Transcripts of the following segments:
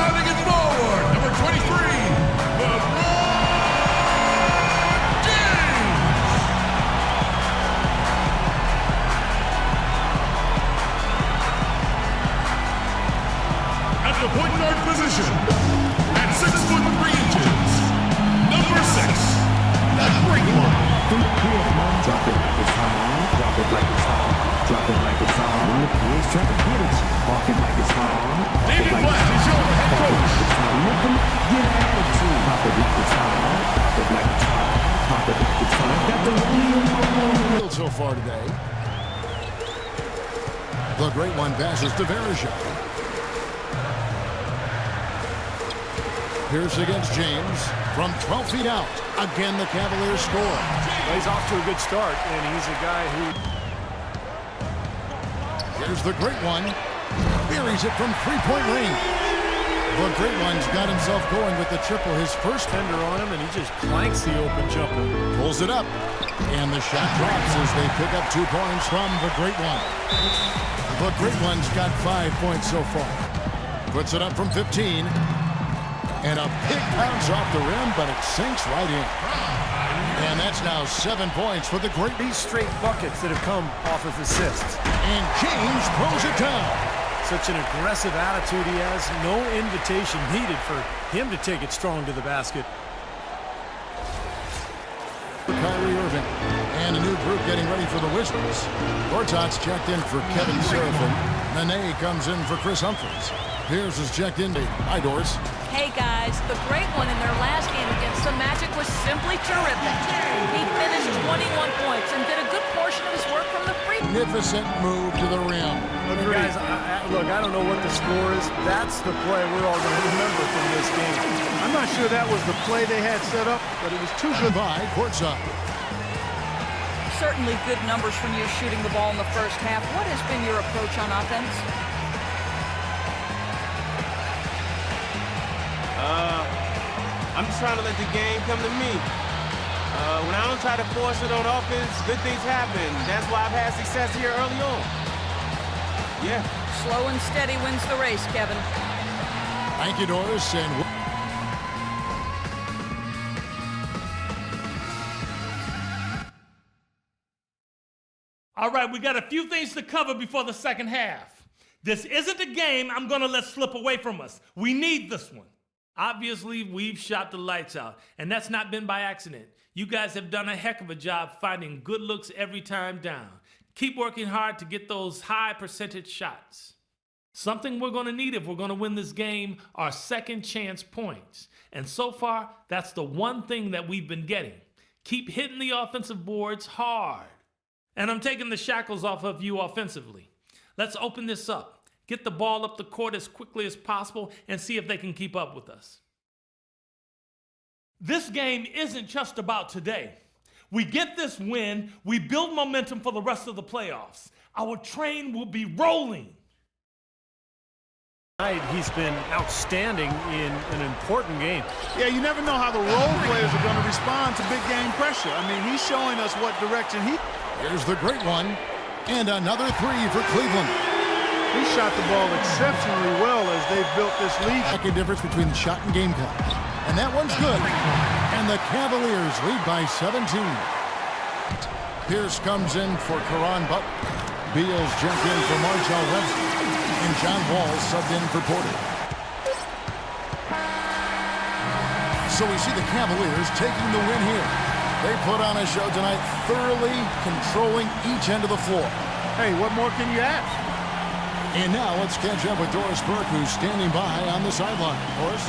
Batting it forward, number 23, LeBron James. At the point guard position, at 6 foot 3 inches, number 6, the Great One. Drop it like it's hot. Drop it like it's hot. Drop it like it's hot. He's trying to get it. Walk it like it's hot. David Blatt is your head coach. Let them get attitude. Pop it like it's hot. Pop it like it's hot. Pop it like it's hot. Got the wheel so far today. The Great One passes to Verajak. Pierce against James from 12 feet out. Again, the Cavaliers score. He's off to a good start, and he's a guy who... Here's the Great One. Buries it from three-point range. The Great One's got himself going with the triple. His first Fender on him, and he just clanks the open jumper. pulls it up. And the shot drops as they pick up 2 points from the Great One. The Great One's got 5 points so far. Puts it up from 15. And a big bounce off the rim, but it sinks right in. And that's now 7 points for the Great. These straight buckets that have come off of assists. And James throws it down. Such an aggressive attitude he has. No invitation needed for him to take it strong to the basket. Kyrie Irving. And a new group getting ready for the Wizards. Gortat's checked in for Kevin Seraphin. Nene comes in for Chris Humphries. Pierce is checked in. Hi, Doris. Hey guys, the Great One in their last game against the Magic was simply terrific. He finished 21 points and did a good portion of his work from the free. Magnificent move to the rim. Look, guys, look, I don't know what the score is. That's the play we're all going to remember from this game. I'm not sure that was the play they had set up, but it was too good. By courtside. Certainly good numbers from you shooting the ball in the first half. What has been your approach on offense? I'm just trying to let the game come to me. When I don't try to force it on offense, good things happen. That's why I've had success here early on. Yeah. Slow and steady wins the race, Kevin. Thank you, Doris. And all right, we got a few things to cover before the second half. This isn't a game I'm going to let slip away from us. We need this one. Obviously, we've shot the lights out, and that's not been by accident. You guys have done a heck of a job finding good looks every time down. Keep working hard to get those high percentage shots. Something we're going to need if we're going to win this game are second chance points. And so far, that's the one thing that we've been getting. Keep hitting the offensive boards hard. And I'm taking the shackles off of you offensively. Let's open this up. Get the ball up the court as quickly as possible and see if they can keep up with us. This game isn't just about today. We get this win, we build momentum for the rest of the playoffs. Our train will be rolling. He's been outstanding in an important game. Yeah, you never know how the role players are going to respond to big game pressure. I mean, he's showing us what direction he... here's the Great One. And another 3 for Cleveland. He shot the ball exceptionally well as they've built this lead. Second difference between shot and game clock. And that one's good. And the Cavaliers lead by 17. Pierce comes in for Caron Butler. Beals jumped in for Marshall Webster. And John Wall subbed in for Porter. So we see the Cavaliers taking the win here. They put on a show tonight, thoroughly controlling each end of the floor. Hey, what more can you ask? And now let's catch up with Doris Burke, who's standing by on the sideline. Doris?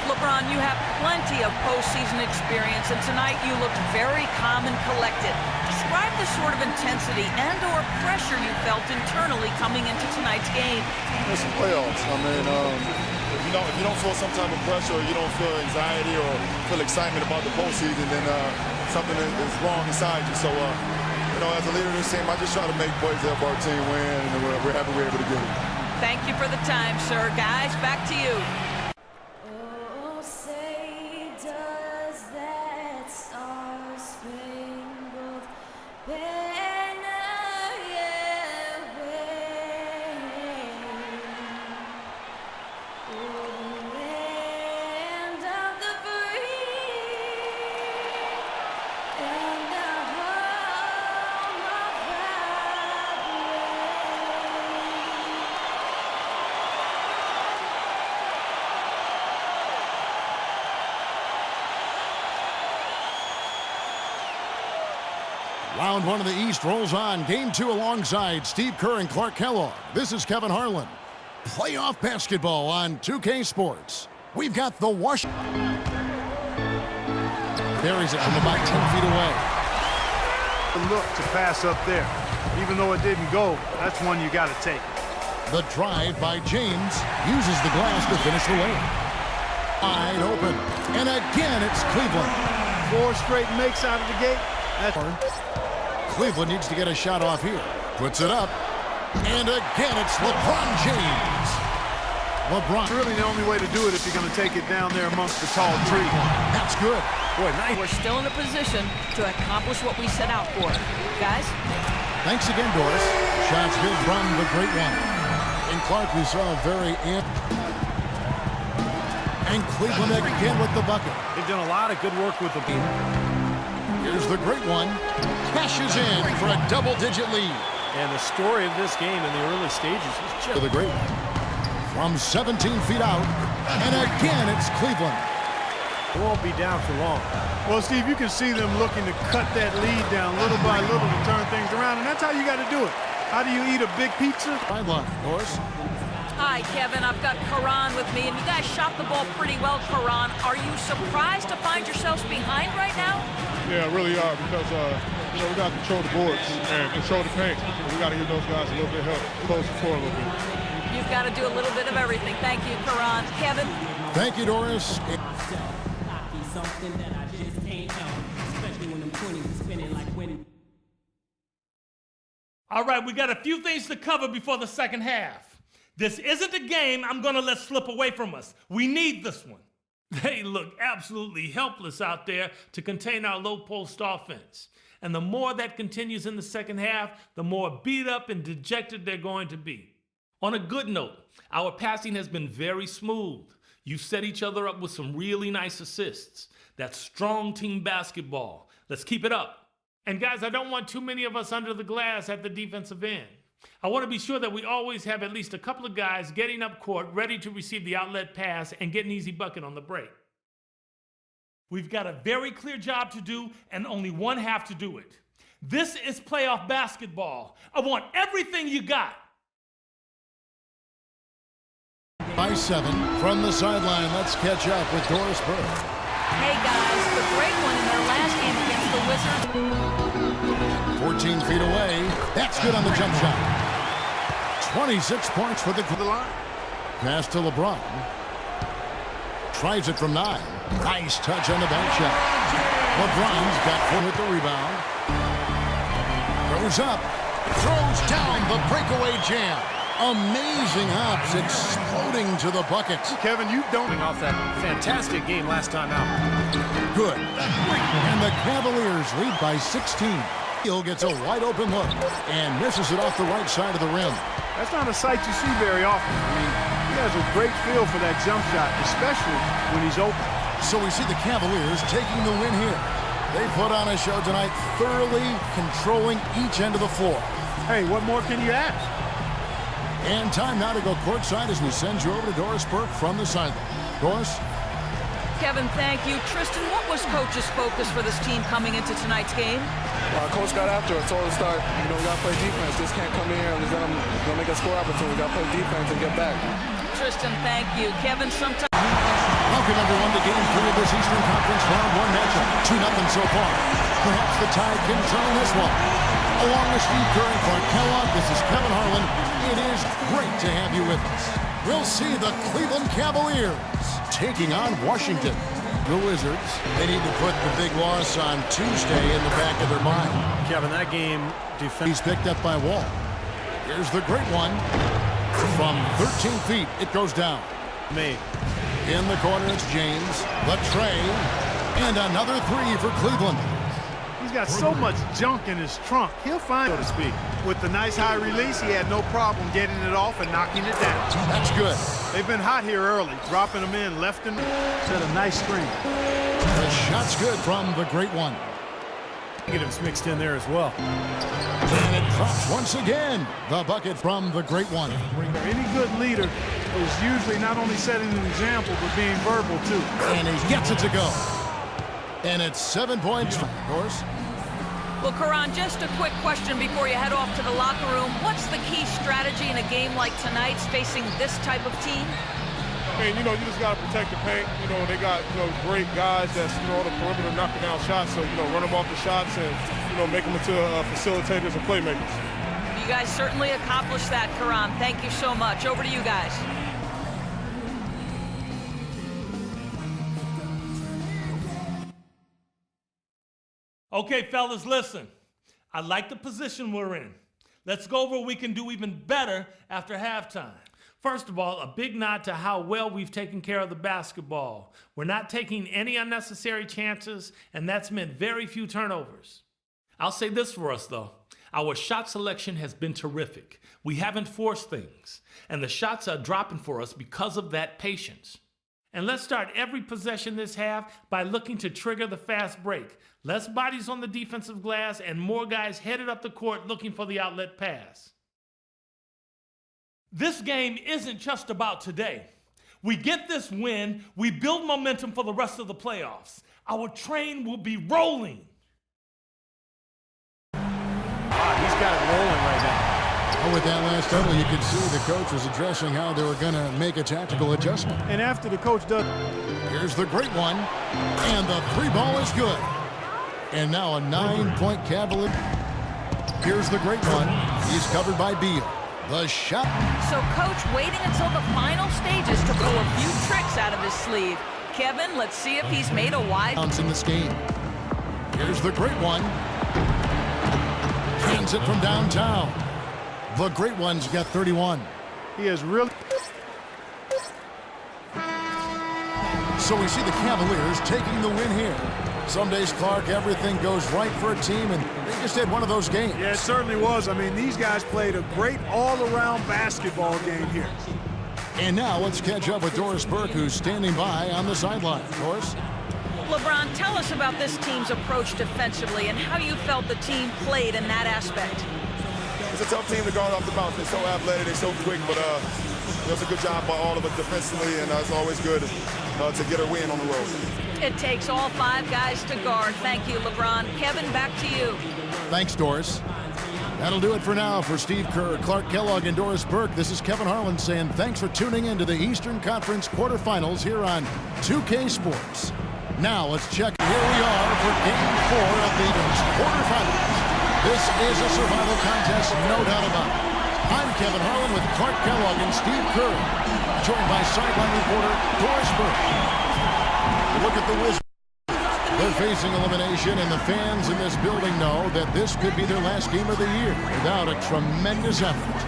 LeBron, you have plenty of postseason experience, and tonight you looked very calm and collected. Describe the sort of intensity and or pressure you felt internally coming into tonight's game. It's the playoffs. I mean, if you don't feel some type of pressure, or you don't feel anxiety or feel excitement about the postseason, then something is wrong inside you. So, as a leader of this team, I just try to make plays to help our team win, and we're happy we're able to get it. Thank you for the time, sir. Guys, back to you. Round one of the East rolls on. Game 2 alongside Steve Kerr and Clark Kellogg. This is Kevin Harlan. Playoff basketball on 2K Sports. We've got the Washington. Buries it from about 10 feet away. Look to pass up there. Even though it didn't go, that's one you got to take. The drive by James uses the glass to finish the layup. Wide open. And again, it's Cleveland. 4 straight makes out of the gate. That's Cleveland needs to get a shot off here. Puts it up. And again, it's LeBron James. LeBron. It's really the only way to do it if you're going to take it down there amongst the tall trees. That's good. Boy, nice. We're still in a position to accomplish what we set out for. Guys? Thanks again, Doris. Shots good from the great one. In Clark, we saw a very and Cleveland again with the bucket. They've done a lot of good work with the team. Here's the great one. Cashes in for a double-digit lead. And the story of this game in the early stages is For just the great one. From 17 feet out. And again, it's Cleveland. it won't be down for long. Well, Steve, you can see them looking to cut that lead down little by little to turn things around, and that's how you got to do it. How do you eat a big pizza? Sideline, Doris. Hi, Kevin. I've got Farhan with me, and you guys shot the ball pretty well, Farhan. Are you surprised to find yourselves behind right now? Yeah, really are because we got to control the boards and control the paint. We got to give those guys a little bit of help, close the floor a little bit. You've got to do a little bit of everything. Thank you, Farhan. Kevin? Thank you, Doris. Something that I just ain't know, especially when I'm 20 spinning like winning. All right, we got a few things to cover before the second half. This isn't a game I'm going to let slip away from us. We need this one. They look absolutely helpless out there to contain our low post offense. And the more that continues in the second half, the more beat up and dejected they're going to be. On a good note, our passing has been very smooth. You set each other up with some really nice assists. That's strong team basketball. Let's keep it up. And guys, I don't want too many of us under the glass at the defensive end. I want to be sure that we always have at least a couple of guys getting up court, ready to receive the outlet pass and get an easy bucket on the break. We've got a very clear job to do and only one half to do it. This is playoff basketball. I want everything you got. By 7 from the sideline. Let's catch up with Doris Burke. Hey, guys. The great one in their last game against the Wizards. 14 feet away. That's good on the jump shot. 26 points for the line. Pass to LeBron. Tries it from 9. Nice touch on the back shot. LeBron's got 4 with the rebound. Goes up. Throws down the breakaway jam. Amazing hops exploding to the bucket. Kevin, you don't. Off that fantastic game last time out. Good. And the Cavaliers lead by 16. Hill gets a wide open look and misses it off the right side of the rim. That's not a sight you see very often. I mean, he has a great feel for that jump shot, especially when he's open. So we see the Cavaliers taking the win here. They put on a show tonight, thoroughly controlling each end of the floor. Hey, what more can you ask? And time now to go courtside as we send you over to Doris Burke from the sideline. Doris? Kevin, thank you. Tristan, what was Coach's focus for this team coming into tonight's game? Coach got after us, told us to start, we got to play defense. Just can't come in here and just let them make a score opportunity. We got to play defense and get back. Tristan, thank you. Kevin, sometimes... Welcome everyone to Game 3 of this Eastern Conference Round 1 matchup. 2-0 so far. Perhaps the Tide can turn this one. Along with Steve Kerr and Clark Kellogg, this is Kevin Harlan. It is great to have you with us. We'll see the Cleveland Cavaliers taking on Washington. The Wizards, they need to put the big loss on Tuesday in the back of their mind. Kevin, that game He's picked up by Wall. Here's the great one. From 13 feet, it goes down. made. In the corner, it's James. The tray. And another 3 for Cleveland. He's got so much junk in his trunk. He'll find, so to speak. With the nice high release, he had no problem getting it off and knocking it down. That's good. They've been hot here early, dropping them in, left and set a nice screen. The shot's good from the great one. Negatives mixed in there as well. And it drops once again. The bucket from the great one. Any good leader is usually not only setting an example, but being verbal too. And he gets it to go. And it's 7 points, of course. Well, Karan, just a quick question before you head off to the locker room. What's the key strategy in a game like tonight's facing this type of team? I mean, you just got to protect the paint. They got, great guys that's, on the perimeter knocking down shots. So, run them off the shots and, make them into facilitators and playmakers. You guys certainly accomplished that, Karan. Thank you so much. Over to you guys. Okay, fellas, listen. I like the position we're in. Let's go over what we can do even better after halftime. First of all, a big nod to how well we've taken care of the basketball. We're not taking any unnecessary chances, and that's meant very few turnovers. I'll say this for us, though. Our shot selection has been terrific. We haven't forced things, and the shots are dropping for us because of that patience. And let's start every possession this half by looking to trigger the fast break. Less bodies on the defensive glass and more guys headed up the court looking for the outlet pass. This game isn't just about today. We get this win, we build momentum for the rest of the playoffs. Our train will be rolling. He's got it rolling right now. Oh, with that last double, you could see the coach was addressing how they were going to make a tactical adjustment. And after the coach does... Here's the great one, and the three ball is good. And now a 9-point Cavalier. Here's the great one. He's covered by Beal. The shot. So coach waiting until the final stages to pull a few tricks out of his sleeve. Kevin, let's see if he's made a wide bounce in this game. Here's the great one. Hands it from downtown. The great one's got 31. He is really... So we see the Cavaliers taking the win here. Some days, Clark, everything goes right for a team, and they just had one of those games. Yeah, it certainly was. I mean, these guys played a great all-around basketball game here. And now let's catch up with Doris Burke, who's standing by on the sideline. Doris? LeBron, tell us about this team's approach defensively and how you felt the team played in that aspect. It's a tough team to guard off the bounce. They're so athletic, they're so quick, but it's a good job by all of us defensively, and it's always good to get a win on the road. It takes all five guys to guard. Thank you, LeBron. Kevin, back to you. Thanks, Doris. That'll do it for now. For Steve Kerr, Clark Kellogg, and Doris Burke, this is Kevin Harlan saying thanks for tuning in to the Eastern Conference quarterfinals here on 2K Sports. Now let's check. Here we are for Game 4 of the quarterfinals. This is a survival contest, no doubt about it. I'm Kevin Harlan with Clark Kellogg and Steve Kerr, joined by sideline reporter Doris Burke. Look at the Wizards. They're facing elimination, and the fans in this building know that this could be their last game of the year without a tremendous effort.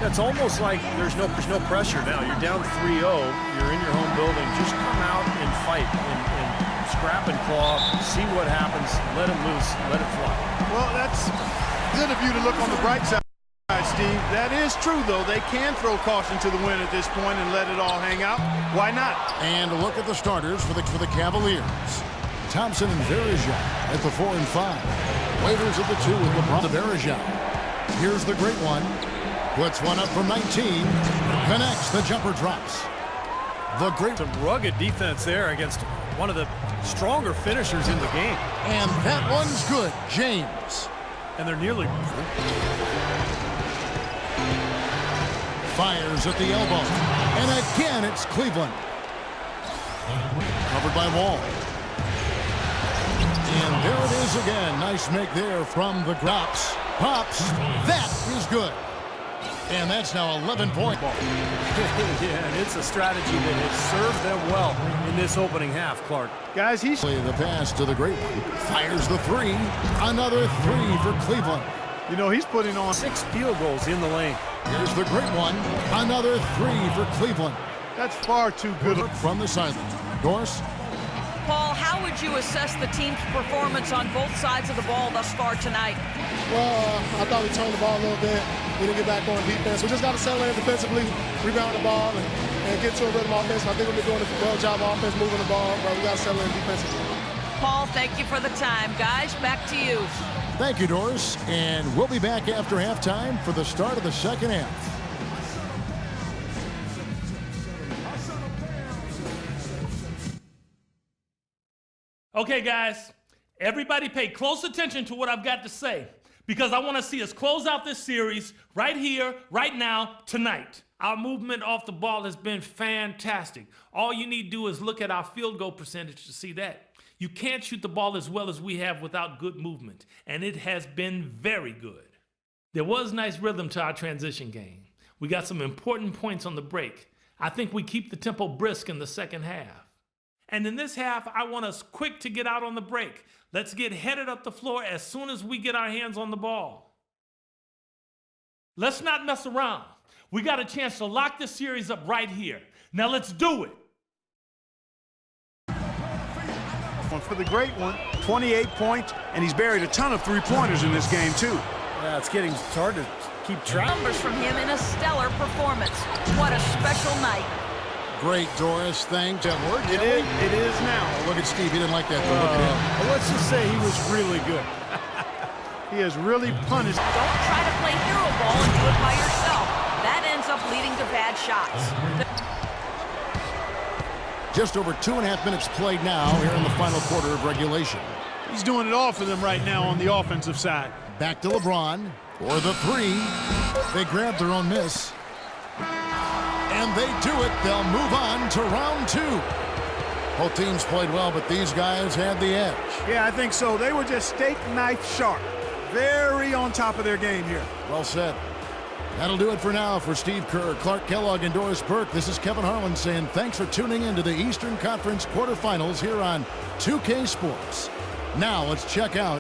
It's almost like there's no pressure now. You're down 3-0. You're in your home building. Just come out and fight and scrap and claw. See what happens. Let it loose. Let it fly. Well, that's good of you to look on the bright side, Steve. That is true, though. They can throw caution to the wind at this point and let it all hang out. Why not? And look at the starters for the Cavaliers. Thompson and Verejao at the 4 and 5. Waiters at the 2 with LeBron. Verejao. Here's the great one. Puts one up from 19. Connects. The jumper drops. The great. Some rugged defense there against one of the stronger finishers in the game. And that one's good. James. And they're nearly. Fires at the elbow. And again, it's Cleveland. Covered by Wall. And there it is again. Nice make there from the Pops. That is good. And that's now 11-point ball. Yeah, and it's a strategy that has served them well in this opening half, Clark. Guys, he's... The pass to the great one. Fires the 3. Another 3 for Cleveland. You know, he's putting on 6 field goals in the lane. Here's the great one. Another 3 for Cleveland. That's far too good. From the sideline. Doris? Paul, how would you assess the team's performance on both sides of the ball thus far tonight? Well, I thought we turned the ball a little bit. We didn't get back on defense. We just got to settle in defensively, rebound the ball, and get to a rhythm offense. I think we've been doing a well job of offense, moving the ball, but we got to settle in defensively. Paul, thank you for the time. Guys, back to you. Thank you, Doris. And we'll be back after halftime for the start of the second half. Okay, guys, Everybody pay close attention to what I've got to say, because I want to see us close out this series right here, right now, tonight. Our movement off the ball has been fantastic. All you need to do is look at our field goal percentage to see that. You can't shoot the ball as well as we have without good movement, and it has been very good. There was nice rhythm to our transition game. We got some important points on the break. I think we keep the tempo brisk in the second half. And in this half, I want us quick to get out on the break. Let's get headed up the floor as soon as we get our hands on the ball. Let's not mess around. We got a chance to lock this series up right here. Now let's do it. For the great one, 28 points, and he's buried a ton of three-pointers in this game, too. Yeah, it's hard to keep track. Numbers from him in a stellar performance. What a special night. Great, Doris. Thanks. That worked. It is now. Oh, look at Steve. He didn't like that. Look at him. Let's just say he was really good. He has really punished. Don't try to play hero ball and do it by yourself. That ends up leading to bad shots. Just over 2.5 minutes played now here in the final quarter of regulation. He's doing it all for them right now on the offensive side. Back to LeBron for the three. They grab their own miss. And they do it. They'll move on to round two. Both teams played well, but these guys had the edge. Yeah, I think so. They were just steak knife sharp. Very on top of their game here. Well said. That'll do it for now. For Steve Kerr, Clark Kellogg, and Doris Burke, this is Kevin Harlan saying thanks for tuning in to the Eastern Conference quarterfinals here on 2K Sports. Now let's check out